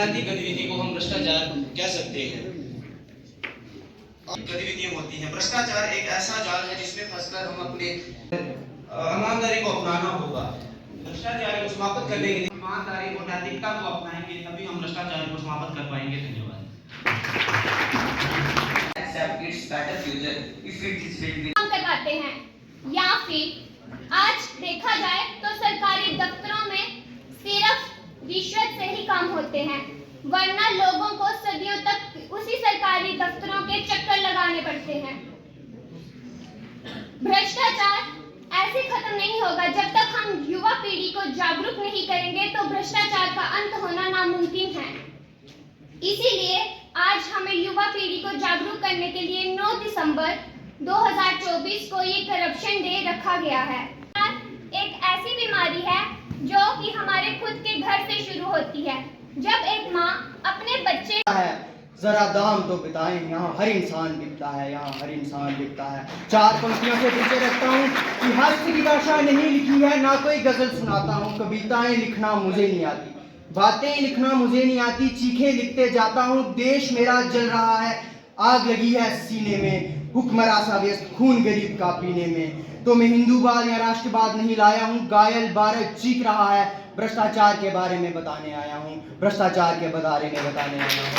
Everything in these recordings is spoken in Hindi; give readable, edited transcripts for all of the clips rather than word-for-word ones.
बुनियादी गतिविधि को हम भ्रष्टाचार कह सकते हैं। गतिविधियां होती हैं। भ्रष्टाचार एक ऐसा जाल है जिसमें फंसकर हम अपने ईमानदारी को अपनाना होगा। भ्रष्टाचार को समाप्त करने के लिए ईमानदारी और नैतिकता को अपनाएंगे, तभी हम भ्रष्टाचार को समाप्त कर पाएंगे। धन्यवाद। काम करवाते हैं, या फिर आज देखा जाए तो सरकारी दफ्तरों में सिर्फ रिश्वत से ही काम होते हैं, वरना लोगों को सदियों तक उसी सरकारी दफ्तरों के चक्कर लगाने पड़ते हैं। भ्रष्टाचार ऐसे खत्म नहीं होगा जब तक हम युवा पीढ़ी को जागरूक नहीं करेंगे, तो भ्रष्टाचार का अंत होना नामुमकिन है। इसीलिए आज हमें युवा पीढ़ी को जागरूक करने के लिए 9 दिसंबर 2024 को ये करप्शन डे रखा गया है। एक ऐसी बीमारी है जो कि हमारे खुद के घर से शुरू होती है। जब एक माँ अपने बच्चे है, जरा दाम तो बताएं, यहाँ हर इंसान बिकता है, यहाँ हर इंसान बिकता है। 4 पंक्तियों से पीछे रखता हूँ कि हास्य की भाषा नहीं लिखी है, ना कोई गजल सुनाता हूँ, कविताएं लिखना मुझे नहीं आती, बातें लिखना मुझे नहीं आती, चीखे लिखते जाता हूँ। देश मेरा जल रहा है, आग लगी है सीने में, हुक्मरां सा व्यस्त खून गरीब का पीने में। तो मैं हिंदूवाद या राष्ट्रवाद नहीं लाया हूँ, घायल भारत चीख रहा है, भ्रष्टाचार के बारे में बताने आया हूँ, भ्रष्टाचार के बारे में बताने आया हूँ,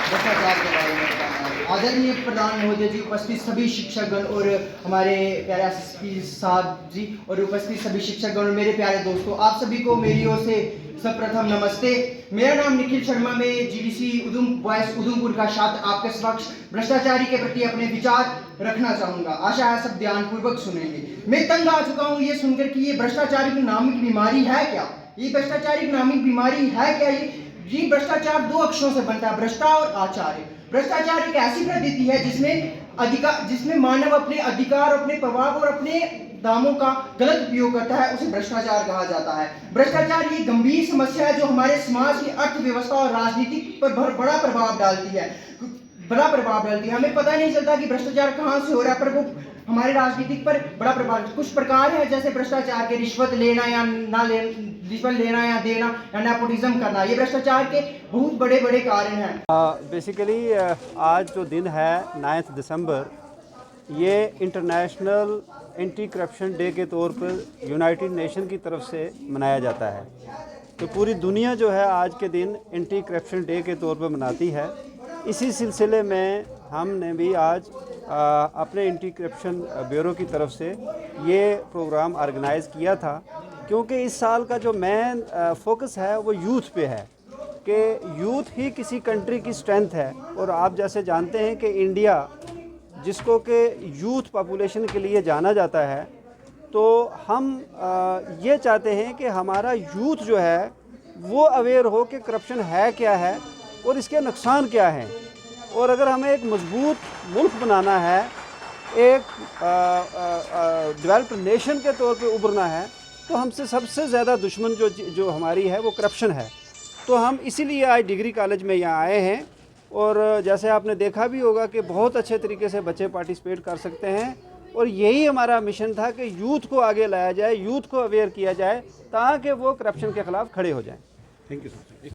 भ्रष्टाचार के बारे में बताने आया हूँ। आदरणीय प्रधान महोदय जी, उपस्थित सभी शिक्षकगण और हमारे प्यारे एसएसपी साहब जी और उपस्थित सभी शिक्षकगण और मेरे प्यारे दोस्तों, आप सभी को मेरी ओर से सर्वप्रथम नमस्ते। मेरा नाम निखिल शर्मा, मैं जीडीसी उधमपुर का छात्र आपके समक्ष भ्रष्टाचारी के प्रति अपने विचार रखना चाहूंगा। आशा है सब ध्यानपूर्वक सुनेंगे। मैं तंग आ चुका हूँ ये सुनकर कि ये भ्रष्टाचारी की नामिक बीमारी है क्या, ये भ्रष्टाचारी की नामिक बीमारी है क्या। ये भ्रष्टाचार 2 अक्षरों से बनता है, भ्रष्टा और आचार्य। भ्रष्टाचार एक ऐसी प्रवृत्ति है जिसमें मानव अपने अधिकार, अपने प्रभाव और अपने दामों का गलत उपयोग करता है, उसे भ्रष्टाचार कहा जाता है। भ्रष्टाचार ये गंभीर समस्या है जो हमारे समाज की अर्थव्यवस्था और राजनीति पर बड़ा प्रभाव डालती है, हमें पता नहीं चलता कि भ्रष्टाचार कहाँ से हो रहा है, पर वो हमारे राजनीतिक पर बड़ा प्रभाव। कुछ प्रकार है जैसे भ्रष्टाचार के रिश्वत लेना या देना या नेपोटिज्म करना, ये भ्रष्टाचार के बहुत बड़े बड़े कारण हैं। बेसिकली आज जो दिन है 9 दिसंबर, ये इंटरनेशनल एंटी करप्शन डे के तौर पर यूनाइटेड नेशन की तरफ से मनाया जाता है। तो पूरी दुनिया जो है आज के दिन एंटी करप्शन डे के तौर पर मनाती है। इसी सिलसिले में हमने भी आज अपने एंटी करप्शन ब्यूरो की तरफ से ये प्रोग्राम ऑर्गेनाइज़ किया था, क्योंकि इस साल का जो मेन फोकस है वो यूथ पे है कि यूथ ही किसी कंट्री की स्ट्रेंथ है। और आप जैसे जानते हैं कि इंडिया जिसको कि यूथ पॉपुलेशन के लिए जाना जाता है, तो हम ये चाहते हैं कि हमारा यूथ जो है वो अवेयर हो कि करप्शन है क्या है और इसके नुकसान क्या हैं। और अगर हमें एक मजबूत मुल्क बनाना है, एक डेवलप्ड नेशन के तौर पे उभरना है, तो हमसे सबसे ज़्यादा दुश्मन जो हमारी है वो करप्शन है। तो हम इसीलिए आज डिग्री कॉलेज में यहाँ आए हैं। और जैसे आपने देखा भी होगा कि बहुत अच्छे तरीके से बच्चे पार्टिसिपेट कर सकते हैं। और यही हमारा मिशन था कि यूथ को आगे लाया जाए, यूथ को अवेयर किया जाए, ताकि वो करप्शन के ख़िलाफ़ खड़े हो जाएं। Thank you sir.